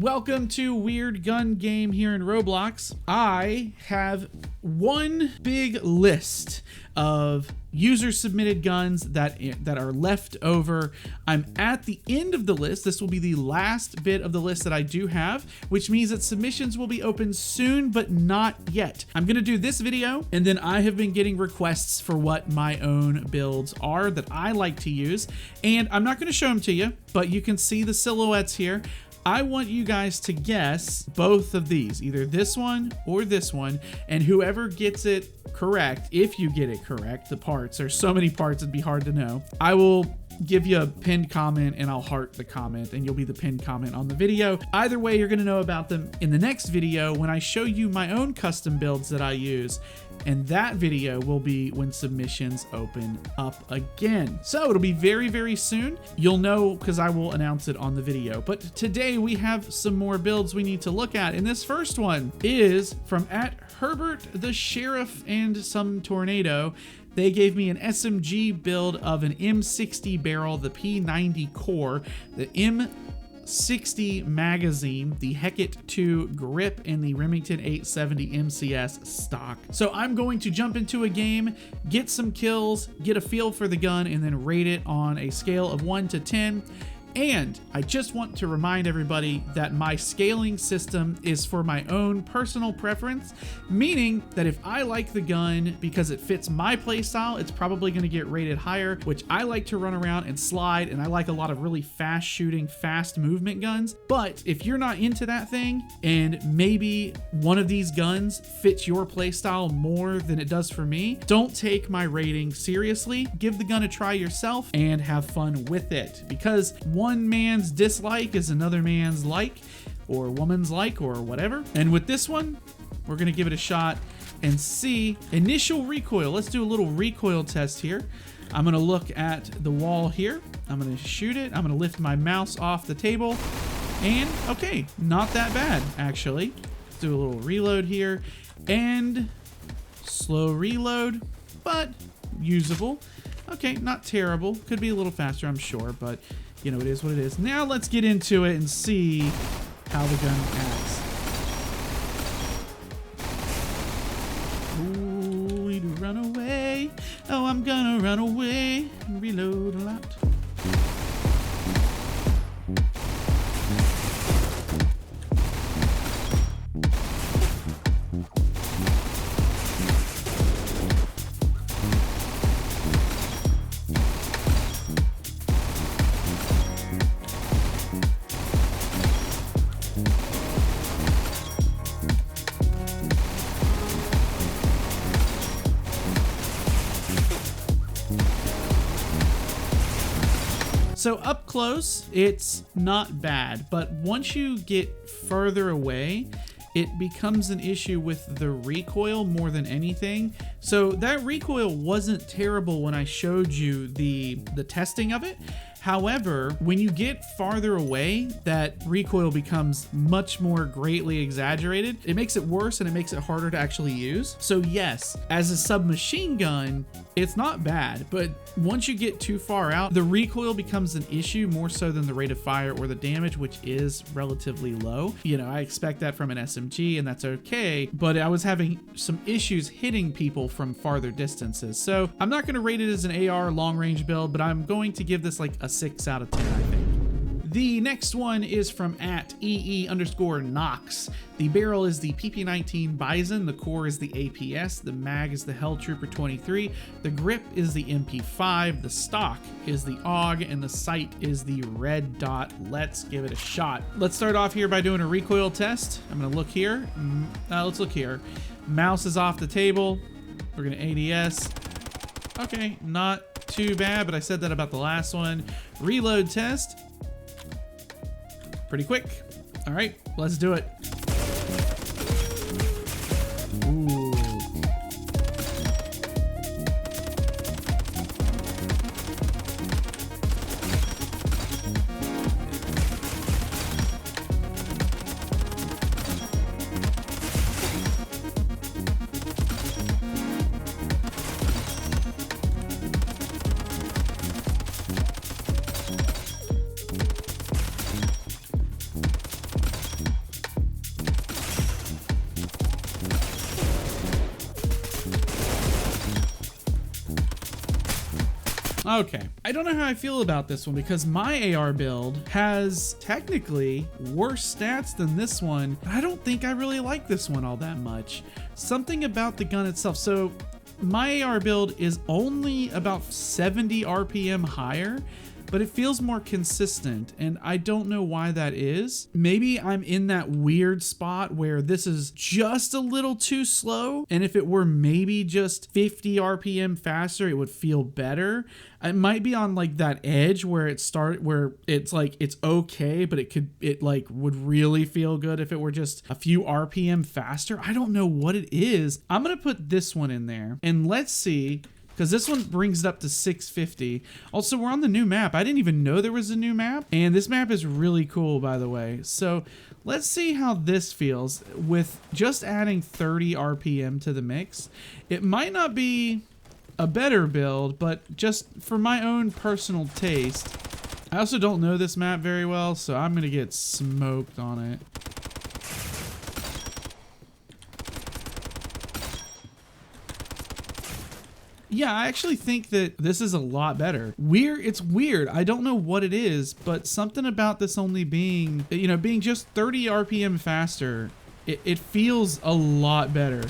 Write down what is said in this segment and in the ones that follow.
Welcome to Weird Gun Game here in Roblox. I have one big list of user-submitted guns that are left over. I'm at the end of the list. This will be the last bit of the list that I do have, which means that submissions will be open soon, but not yet. I'm gonna do this video, and then I have been getting requests for what my own builds are that I like to use, and I'm not gonna show them to you, but you can see the silhouettes here. I want you guys to guess both of these, either this one or this one, and whoever gets it correct, if you get it correct, the parts, there's so many parts it'd be hard to know, I will give you a pinned comment and I'll heart the comment and you'll be the pinned comment on the video. Either way, you're gonna know about them in the next video when I show you my own custom builds that I use, and that video will be when submissions open up again. So it'll be very, very soon. You'll know because I will announce it on the video. But today we have some more builds we need to look at, and this first one is from @Herbert the Sheriff and some Tornado. They gave me an SMG build of an M60 barrel, the P90 core, the M60 magazine, the Hecate 2 grip, and the Remington 870 MCS stock. So I'm going to jump into a game, get some kills, get a feel for the gun, and then rate it on a scale of 1 to 10. And I just want to remind everybody that my scaling system is for my own personal preference, meaning that if I like the gun because it fits my playstyle, it's probably going to get rated higher, which I like to run around and slide, and I like a lot of really fast shooting, fast movement guns. But if you're not into that thing, and maybe one of these guns fits your playstyle more than it does for me, don't take my rating seriously. Give the gun a try yourself and have fun with it, because one man's dislike is another man's like, or woman's like, or whatever. And with this one, we're gonna give it a shot and see. Initial recoil. Let's do a little recoil test here. I'm gonna look at the wall here. I'm gonna shoot it. I'm gonna lift my mouse off the table, and okay, not that bad actually. Let's do a little reload here, and slow reload, but usable. Okay, not terrible. Could be a little faster, I'm sure, but you know, it is what it is. Now let's get into it and see how the gun acts. Oh, we do run away. Oh, I'm gonna run away and reload a lot. So up close, it's not bad, but once you get further away, it becomes an issue with the recoil more than anything. So that recoil wasn't terrible when I showed you the testing of it. However, when you get farther away, that recoil becomes much more greatly exaggerated. It makes it worse and it makes it harder to actually use. So yes, as a submachine gun, it's not bad, but once you get too far out, the recoil becomes an issue more so than the rate of fire or the damage, which is relatively low. You know, I expect that from an SMG and that's okay, but I was having some issues hitting people from farther distances. So I'm not gonna rate it as an AR long range build, but I'm going to give this like a 6 out of 10, I think. The next one is from @EE_Knox. The barrel is the PP19 Bison, the core is the APS, the mag is the Helltrooper 23, the grip is the MP5, the stock is the AUG, and the sight is the red dot. Let's give it a shot. Let's start off here by doing a recoil test. I'm gonna look here. Let's look here. Mouse is off the table. We're gonna ADS. Okay, not too bad, but I said that about the last one. Reload test. Pretty quick. All right, let's do it. Ooh. Okay, I don't know how I feel about this one because my AR build has technically worse stats than this one. I don't think I really like this one all that much. Something about the gun itself. So my AR build is only about 70 RPM higher, but it feels more consistent, and I don't know why that is. Maybe I'm in that weird spot where this is just a little too slow, and if it were maybe just 50 RPM faster, it would feel better. It might be on like that edge where it's like it's okay, but it like would really feel good if it were just a few RPM faster. I don't know what it is. I'm gonna put this one in there, and let's see. Because this one brings it up to 650. Also, we're on the new map. I didn't even know there was a new map. And this map is really cool, by the way. So let's see how this feels with just adding 30 RPM to the mix. It might not be a better build, but just for my own personal taste. I also don't know this map very well, so I'm going to get smoked on it. Yeah, I actually think that this is a lot better. It's weird. I don't know what it is, but something about this only being, being just 30 RPM faster, it feels a lot better.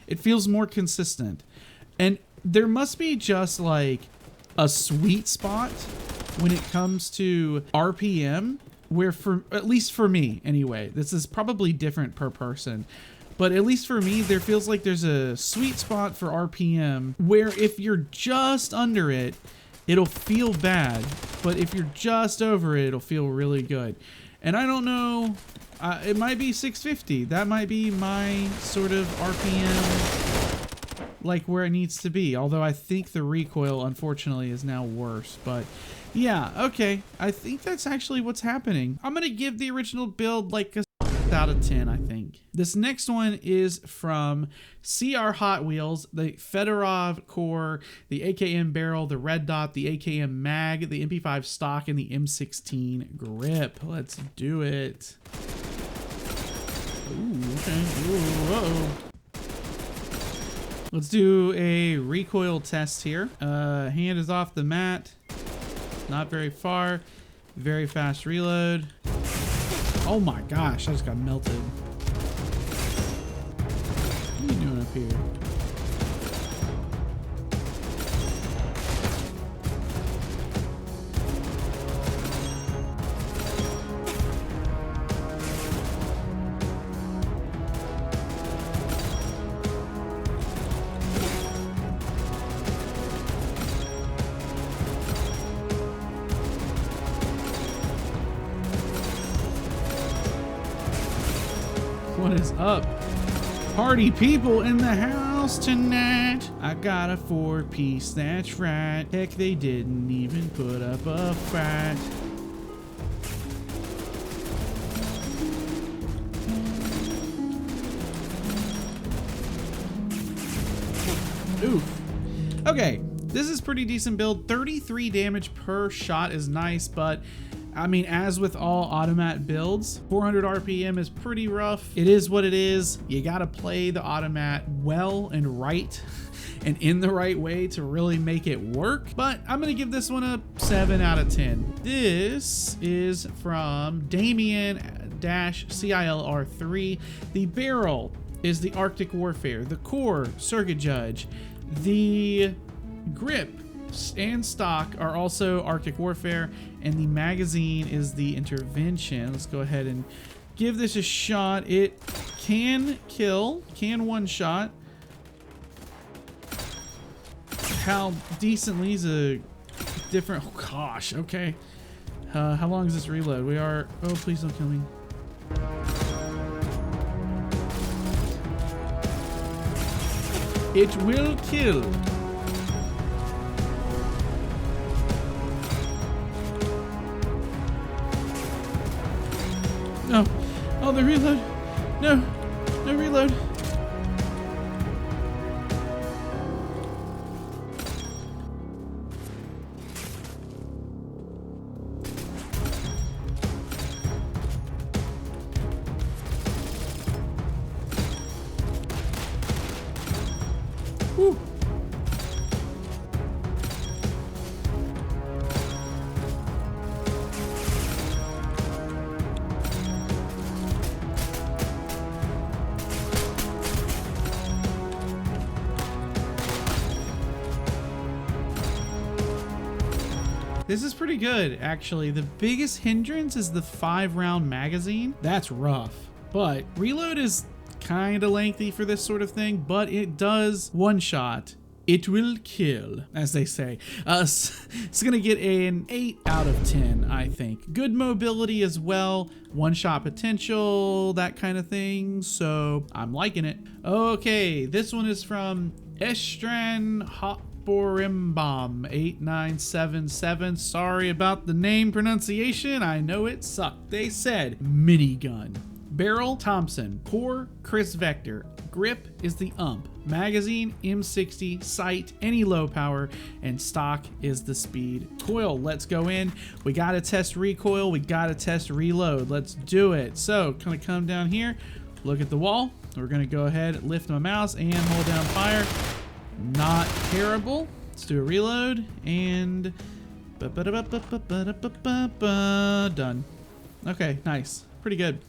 It feels more consistent. And there must be just like a sweet spot when it comes to RPM, where at least for me anyway, this is probably different per person. But at least for me, there feels like there's a sweet spot for RPM where if you're just under it, it'll feel bad. But if you're just over it, it'll feel really good. And I don't know, it might be 650. That might be my sort of RPM, like where it needs to be. Although I think the recoil, unfortunately, is now worse. But yeah, okay. I think that's actually what's happening. I'm going to give the original build like a out of 10, I think. This next one is from CR Hot Wheels, the Fedorov core, the AKM barrel, the red dot, the AKM mag, the MP5 stock, and the M16 grip. Let's do it. Ooh, okay. Ooh, uh-oh. Let's do a recoil test here. Hand is off the mat. Not very far. Very fast reload. Oh my gosh, I just got melted. What are you doing up here? What is up? Party people in the house tonight. I got a 4-piece, that's right. Heck, they didn't even put up a fight. Oof. Okay, this is pretty decent build. 33 damage per shot is nice, but I mean, as with all automat builds, 400 RPM is pretty rough. It is what it is. You gotta play the automat well and right and in the right way to really make it work. But I'm gonna give this one a 7 out of 10. This is from Damien-CILR3. The barrel is the Arctic Warfare. The core, Circuit Judge. The grip and stock are also Arctic Warfare, and the magazine is the Intervention. Let's go ahead and give this a shot. It can kill, can one shot. How decently is a different, oh gosh, okay. How long is this reload? We are, oh please don't kill me. It will kill. No. Oh, the reload. No. No reload. Woo. This is pretty good, actually. The biggest hindrance is the 5-round magazine. That's rough, but reload is kind of lengthy for this sort of thing, but it does one shot. It will kill, as they say. It's gonna get an 8 out of 10, I think. Good mobility as well, one-shot potential, that kind of thing, so I'm liking it. Okay, this one is from Estran Borimbom 8977. Sorry about the name pronunciation. I know it sucked. They said minigun. Barrel Thompson. Core Chris Vector. Grip is the ump. Magazine M60. Sight any low power. And stock is the speed. Coil. Let's go in. We gotta test recoil. We gotta test reload. Let's do it. So gonna come down here. Look at the wall. We're gonna go ahead, lift my mouse and hold down fire. Not terrible. Let's do a reload and done. Okay, nice. Pretty good.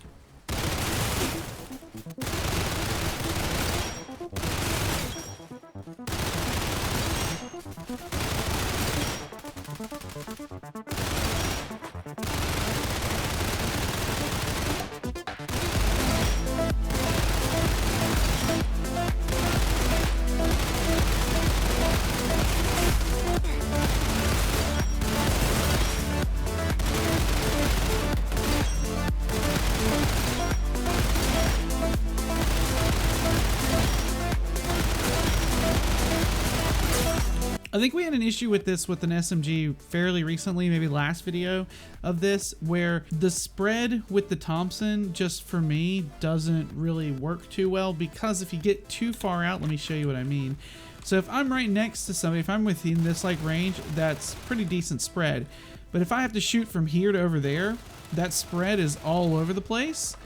I think we had an issue with this with an SMG fairly recently, maybe last video of this, where the spread with the Thompson, just for me, doesn't really work too well, because if you get too far out, let me show you what I mean. So if I'm right next to somebody, if I'm within this like range, that's pretty decent spread. But if I have to shoot from here to over there, that spread is all over the place,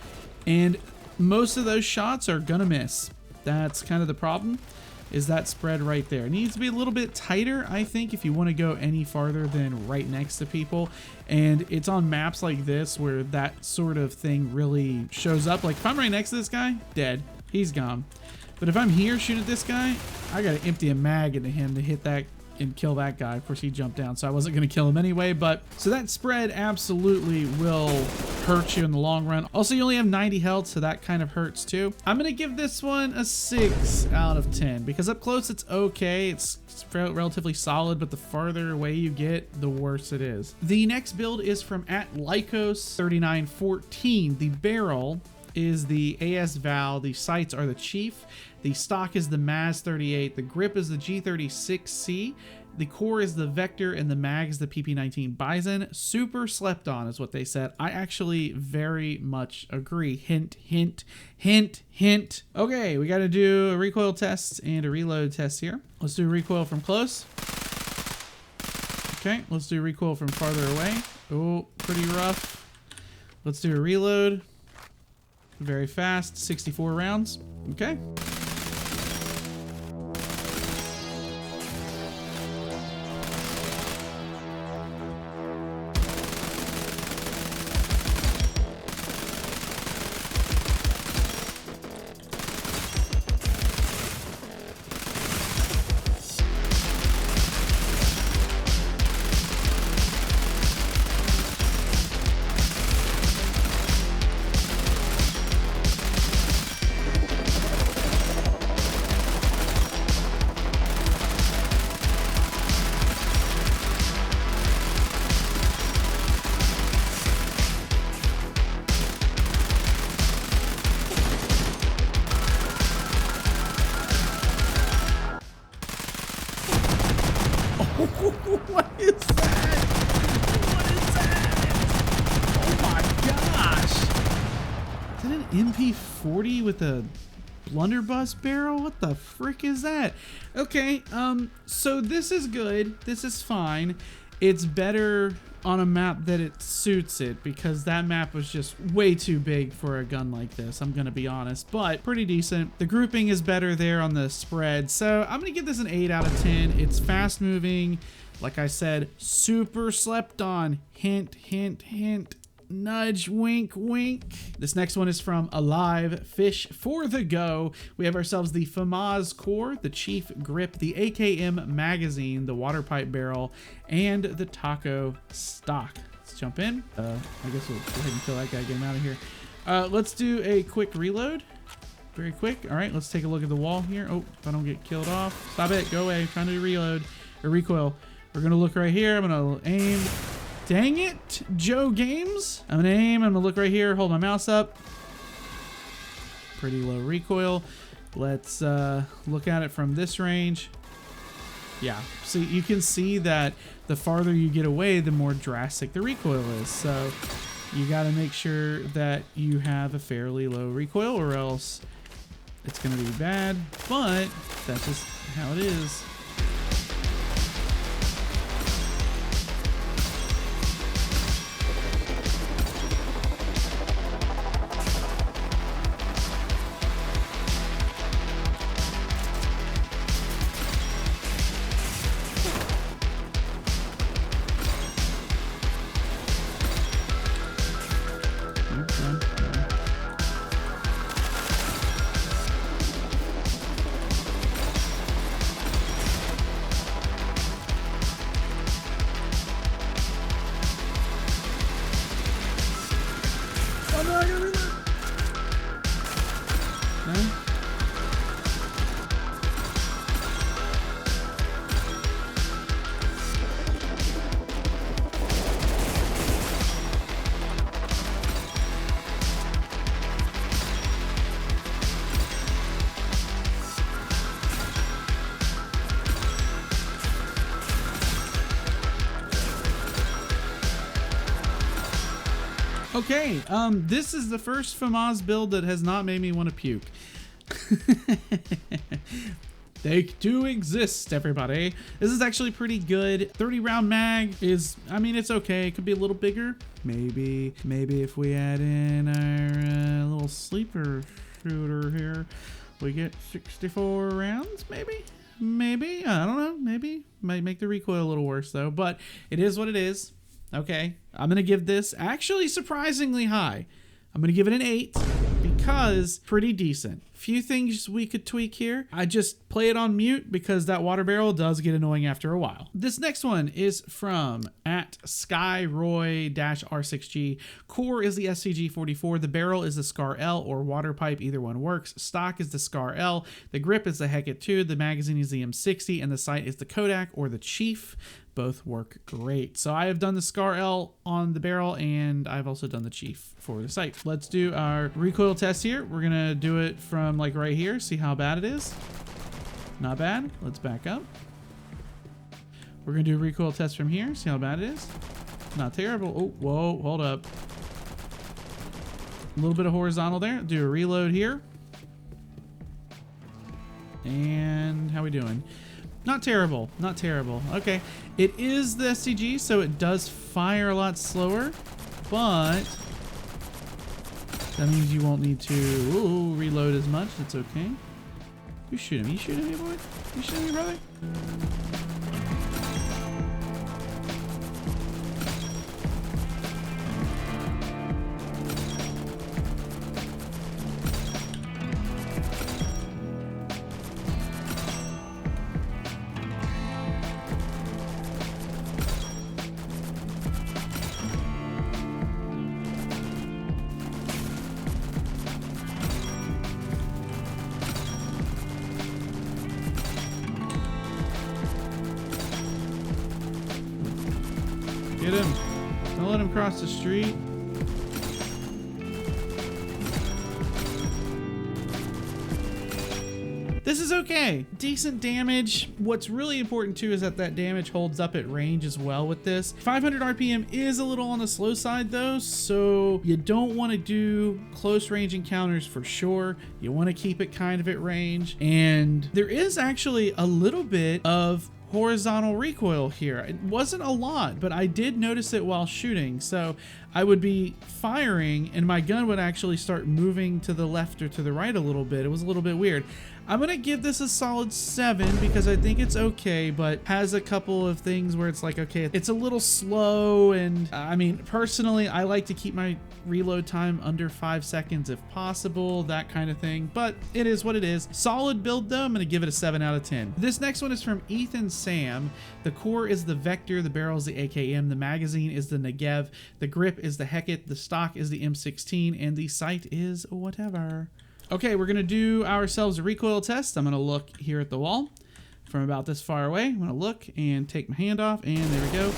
and most of those shots are gonna miss. That's kind of the problem. Is that spread right there. It needs to be a little bit tighter, I think, if you want to go any farther than right next to people. And it's on maps like this where that sort of thing really shows up. Like if I'm right next to this guy, dead. He's gone. But if I'm here shooting at this guy, I gotta empty a mag into him to hit that and kill that guy. Of course, he jumped down, so I wasn't gonna kill him anyway. But so that spread absolutely will hurt you in the long run. Also, you only have 90 health, so that kind of hurts too. I'm gonna give this one a 6 out of 10 because up close it's okay. It's relatively solid, but the farther away you get, the worse it is. The next build is from @Lycos3914. The barrel is the AS Val, the sights are the Chief, the stock is the Maz 38, the grip is the G36C, the core is the Vector, and the mag is the PP19 Bison. Super slept on is what they said. I actually very much agree. Hint, hint, hint, hint. Okay, we got to do a recoil test and a reload test here. Let's do recoil from close. Okay, let's do recoil from farther away. Oh, pretty rough. Let's do a reload. Very fast, 64 rounds. Okay. What is that? What is that? Oh my gosh! Is that an MP40 with a blunderbuss barrel? What the frick is that? Okay, so this is good. This is fine. It's better on a map that it suits it, because that map was just way too big for a gun like this, I'm gonna be honest, but pretty decent. The grouping is better there on the spread, so I'm gonna give this an 8 out of 10. It's fast moving, like I said, super slept on. Hint, hint, hint. nudge, wink, wink. This next one is from Alive Fish for the Go. We have ourselves the FAMAS core, the Chief grip, the AKM magazine, the water pipe barrel, and the taco stock. Let's jump in. I guess we'll go ahead and kill that guy, get him out of here. Let's do a quick reload. Very quick. All right, let's take a look at the wall here. Oh, if I don't get killed off. Stop it. Go away. I'm trying to reload or recoil. We're going to look right here. I'm going to aim. Dang it, Joe Games. I'm going to aim. I'm going to look right here. Hold my mouse up. Pretty low recoil. Let's look at it from this range. Yeah, so you can see that the farther you get away, the more drastic the recoil is. So you got to make sure that you have a fairly low recoil or else it's going to be bad, but that's just how it is. Okay, this is the first FAMAS build that has not made me want to puke. They do exist, everybody. This is actually pretty good. 30 round mag is, I mean, it's okay. It could be a little bigger. Maybe if we add in our little sleeper shooter here, we get 64 rounds, maybe, I don't know, maybe. Might make the recoil a little worse though, but it is what it is. Okay, I'm gonna give this actually surprisingly high. I'm gonna give it an 8 because pretty decent. Few things we could tweak here. I just play it on mute because that water barrel does get annoying after a while. This next one is from @SkyRoy-R6G. Core is the SCG-44. The barrel is the Scar L or water pipe. Either one works. Stock is the Scar L. The grip is the Heket 2. The magazine is the M60. And the sight is the Kodak or the Chief. Both work great. So I have done the Scar L on the barrel and I've also done the Chief for the sight. Let's do our recoil test here. We're gonna do it from like right here, see how bad it is. Not bad. Let's back up. We're gonna do a recoil test from here, see how bad it is. Not terrible. Oh, whoa, hold up. A little bit of horizontal there. Do a reload here. And how we doing? Not terrible, not terrible. Okay, it is the SCG, so it does fire a lot slower, but that means you won't need to reload as much. It's okay. You shoot him. You shooting me, boy? You shooting me, brother? Get him. Don't let him cross the street. This is okay. Decent damage. What's really important too is that damage holds up at range as well with this. 500 RPM is a little on the slow side though, so you don't want to do close range encounters for sure. You want to keep it kind of at range. And there is actually a little bit of horizontal recoil here. It wasn't a lot, but I did notice it while shooting. So I would be firing and my gun would actually start moving to the left or to the right a little bit. It was a little bit weird. I'm gonna give this a solid 7 because I think it's okay, but has a couple of things where it's like, okay, it's a little slow, and I mean, personally, I like to keep my reload time under 5 seconds if possible, that kind of thing, but it is what it is. Solid build though, I'm gonna give it a 7 out of 10. This next one is from Ethan Sam. The core is the Vector, the barrel is the AKM, the magazine is the Negev, the grip is the Heket, the stock is the M16, and the sight is whatever. Okay, we're gonna do ourselves a recoil test. I'm gonna look here at the wall from about this far away. I'm gonna look and take my hand off, and there we go.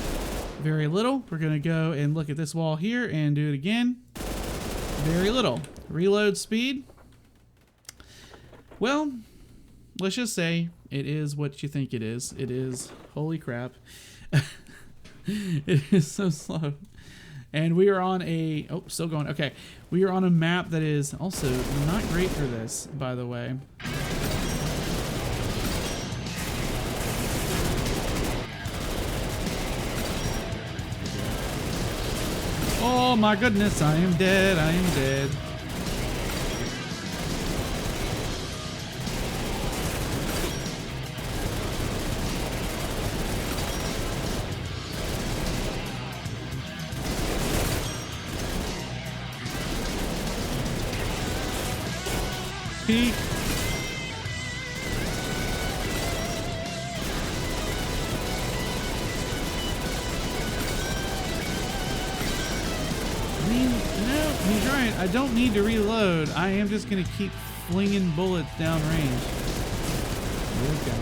Very little. We're gonna go and look at this wall here and do it again. Very little. Reload speed. Well, let's just say it is what you think it is. It is, holy crap. It is so slow. And we are on a, oh, still going. Okay. We are on a map that is also not great for this, by the way. Oh my goodness, I am dead. I am dead. Peek. I mean, no, he's right. I don't need to reload. I am just going to keep flinging bullets down range. There we go.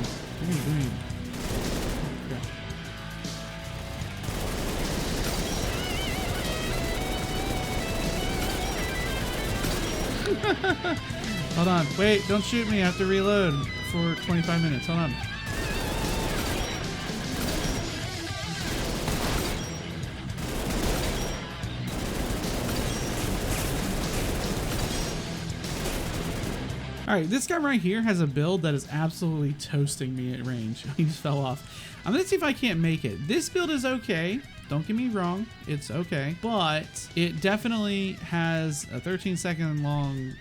Green. Hold on. Wait, don't shoot me. I have to reload for 25 minutes. Hold on. Alright, this guy right here has a build that is absolutely toasting me at range. He just fell off. I'm going to see if I can't make it. This build is okay. Don't get me wrong. It's okay. But it definitely has a 13-second long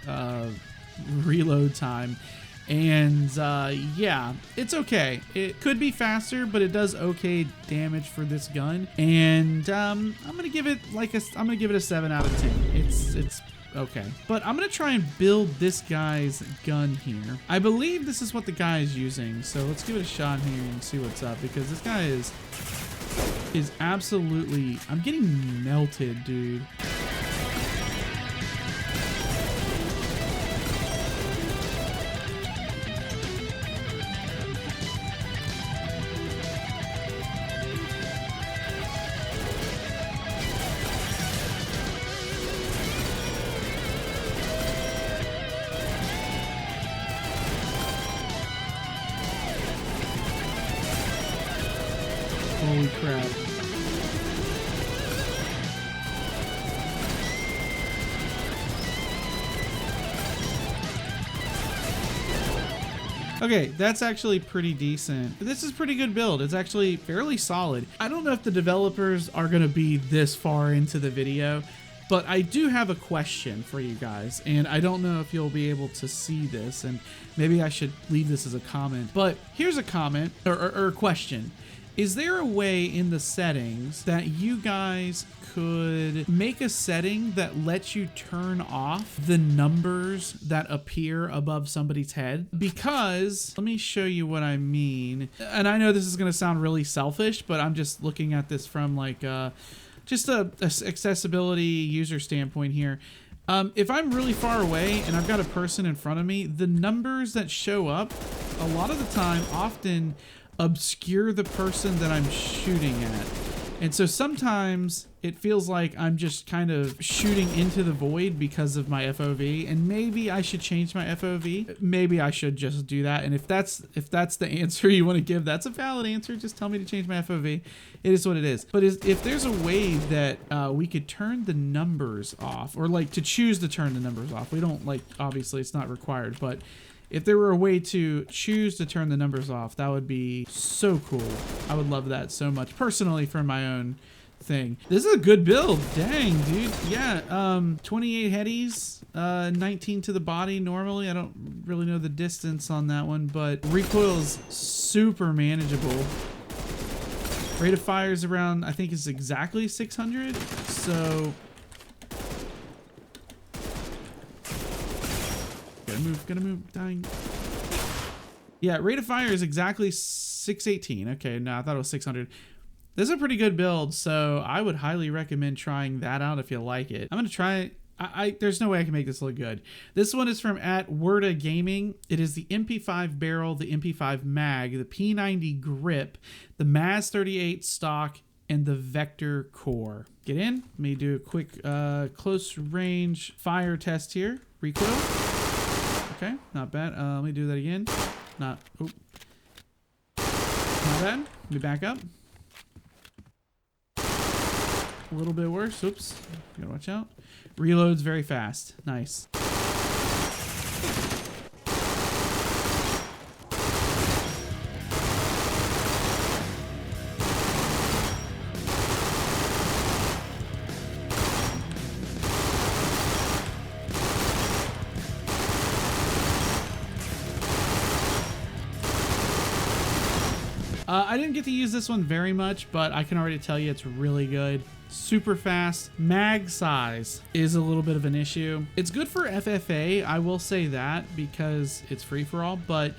reload time. And yeah, it's okay. It could be faster, but it does okay damage for this gun. And I'm going to give it like a 7 out of 10. It's okay. But I'm going to try and build this guy's gun here. I believe this is what the guy is using. So let's give it a shot here and see what's up, because this guy is absolutely, I'm getting melted, dude. Holy crap. Okay, that's actually pretty decent. This is pretty good build. It's actually fairly solid. I don't know if the developers are going to be this far into the video, but I do have a question for you guys, and I don't know if you'll be able to see this, and maybe I should leave this as a comment. But here's a comment or a question. Is there a way in the settings that you guys could make a setting that lets you turn off the numbers that appear above somebody's head? Because, let me show you what I mean. And I know this is going to sound really selfish, but I'm just looking at this from like just a accessibility user standpoint here. If I'm really far away and I've got a person in front of me, the numbers that show up a lot of the time often obscure the person that I'm shooting at. And so sometimes it feels like I'm just kind of shooting into the void because of my FOV, and maybe I should change my FOV. Maybe I should just do that. And if that's the answer you want to give, that's a valid answer. Just tell me to change my FOV. It is what it is. But if there's a way that we could turn the numbers off, or like to choose to turn the numbers off, we don't, like, obviously it's not required, but if there were a way to choose to turn the numbers off, that would be so cool. I would love that so much, personally, for my own thing. This is a good build. Dang, dude. Yeah, 28 headies, 19 to the body normally. I don't really know the distance on that one, but recoil's super manageable. Rate of fire is around, I think it's exactly 600. So gotta move, dying. Yeah, rate of fire is exactly 618. Okay, no, I thought it was 600. This is a pretty good build, so I would highly recommend trying that out if you like it. I'm gonna try it. There's no way I can make this look good. This one is from @Werda Gaming. It is the MP5 barrel, the MP5 mag, the P90 grip, the MAZ 38 stock, and the Vector core. Get in. Let me do a quick close range fire test here. Recoil. Okay, not bad. Let me do that again. Not bad. Let me back up. A little bit worse. Oops. Gotta watch out. Reloads very fast. Nice. I didn't get to use this one very much, but I can already tell you it's really good. Super fast. Mag size is a little bit of an issue. It's good for FFA, I will say that, because it's free for all, but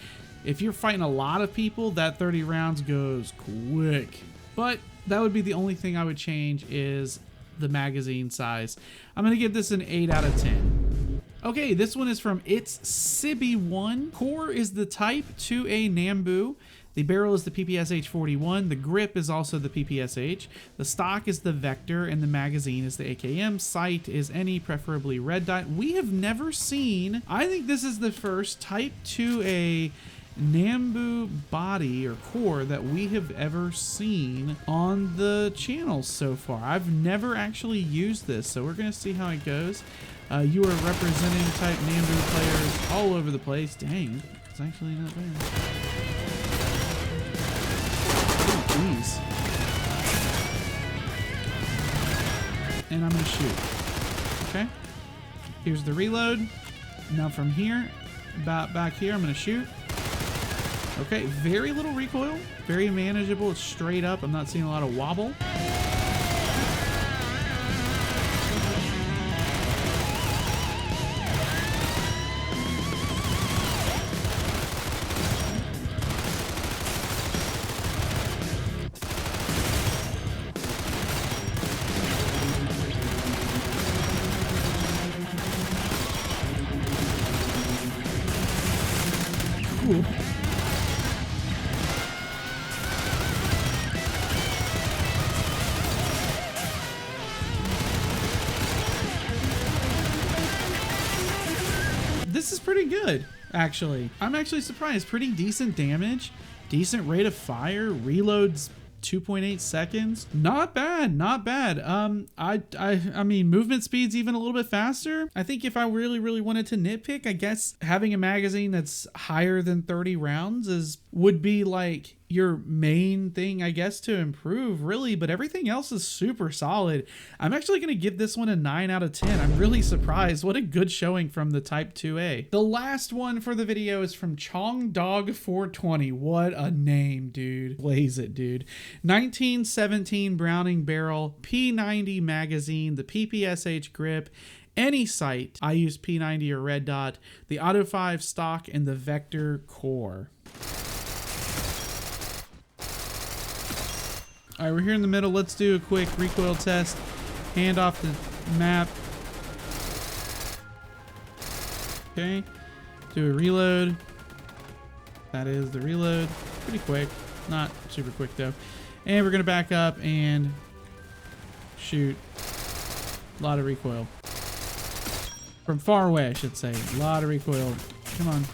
if you're fighting a lot of people, that 30 rounds goes quick. But that would be the only thing I would change is the magazine size. I'm gonna give this an 8 out of 10. Okay, this one is from It's Sibby1. Core is the Type 2A Nambu. The barrel is the PPSH-41. The grip is also the PPSH. The stock is the Vector, and the magazine is the AKM. Sight is any, preferably red dot. We have never seen, I think this is the first Type 2A Nambu body or core that we have ever seen on the channel so far. I've never actually used this, so we're gonna see how it goes. You are representing Type Nambu players all over the place. Dang, it's actually not bad. Jeez. And I'm gonna shoot. Okay. Here's the reload. Now from here, about back here, I'm gonna shoot. Okay, very little recoil, very manageable. It's straight up. I'm not seeing a lot of wobble. Cool. This is pretty good, actually. I'm actually surprised. Pretty decent damage, decent rate of fire, reloads 2.8 seconds. Not bad, not bad. I mean, movement speed's even a little bit faster. I think if I really wanted to nitpick, I guess having a magazine that's higher than 30 rounds would be like your main thing, I guess, to improve, really, but everything else is super solid. I'm actually going to give this one a 9 out of 10. I'm really surprised. What a good showing from the Type 2A. The last one for the video is from ChongDog420. What a name, dude. Blaze it, dude. 1917 Browning barrel, P90 magazine, the PPSH grip, any sight. I use P90 or red dot, the Auto 5 stock, and the Vector core. All right, we're here in the middle. Let's do a quick recoil test. Hand off the map. Okay, do a reload. That is the reload. Pretty quick, not super quick though. And we're gonna back up and shoot. A lot of recoil. From far away, I should say. A lot of recoil. Come on.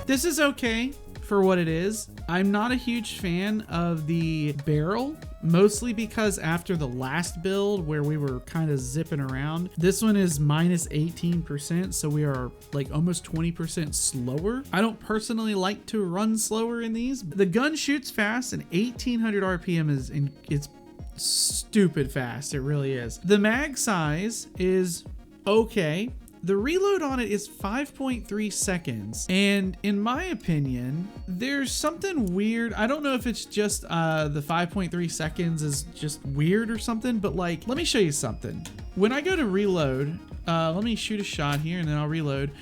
This is okay for what it is. I'm not a huge fan of the barrel, mostly because after the last build where we were kind of zipping around, this one is minus 18%, so we are like almost 20% slower. I don't personally like to run slower in these. The gun shoots fast, and 1800 RPM it's stupid fast. It really is. The mag size is okay. The reload on it is 5.3 seconds. And in my opinion, there's something weird. I don't know if it's just the 5.3 seconds is just weird or something, but like, let me show you something. When I go to reload, let me shoot a shot here and then I'll reload.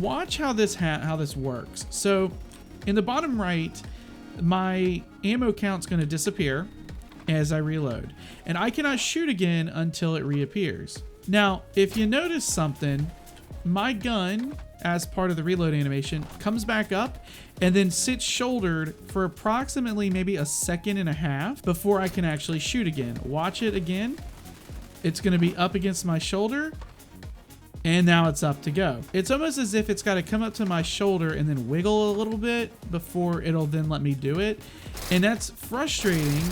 Watch how this works. So in the bottom right, my ammo count's gonna disappear as I reload. And I cannot shoot again until it reappears. Now, if you notice something, my gun, as part of the reload animation, comes back up and then sits shouldered for approximately maybe a second and a half before I can actually shoot again. Watch it again. It's going to be up against my shoulder, and now it's up to go. It's almost as if it's got to come up to my shoulder and then wiggle a little bit before it'll then let me do it. And that's frustrating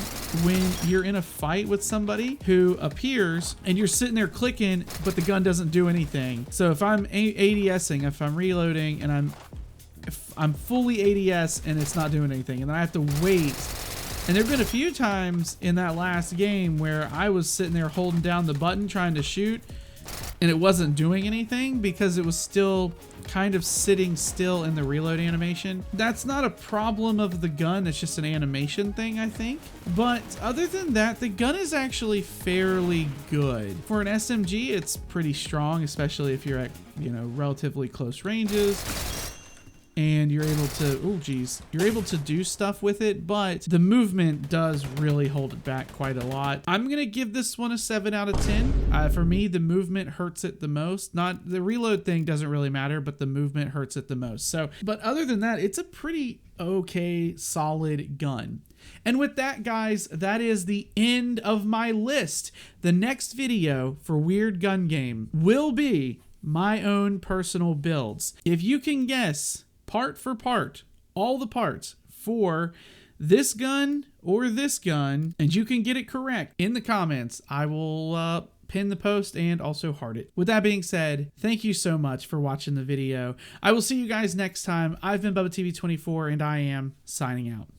when you're in a fight with somebody who appears and you're sitting there clicking, but the gun doesn't do anything. So if I'm ADSing, if I'm reloading and I'm fully ADS and it's not doing anything, and then I have to wait. And there've been a few times in that last game where I was sitting there holding down the button trying to shoot, and it wasn't doing anything because it was still kind of sitting still in the reload animation. That's not a problem of the gun, it's just an animation thing, I think. But other than that, the gun is actually fairly good. For an SMG, it's pretty strong, especially if you're at, you know, relatively close ranges. And you're able to, you're able to do stuff with it, but the movement does really hold it back quite a lot. I'm gonna give this one a 7 out of 10. For me, the movement hurts it the most. Not the reload thing doesn't really matter, but the movement hurts it the most. So, but other than that, it's a pretty okay, solid gun. And with that, guys, that is the end of my list. The next video for Weird Gun Game will be my own personal builds. If you can guess part for part, all the parts for this gun or this gun, and you can get it correct in the comments, I will pin the post and also heart it. With that being said, thank you so much for watching the video. I will see you guys next time. I've been BubbaTV24, and I am signing out.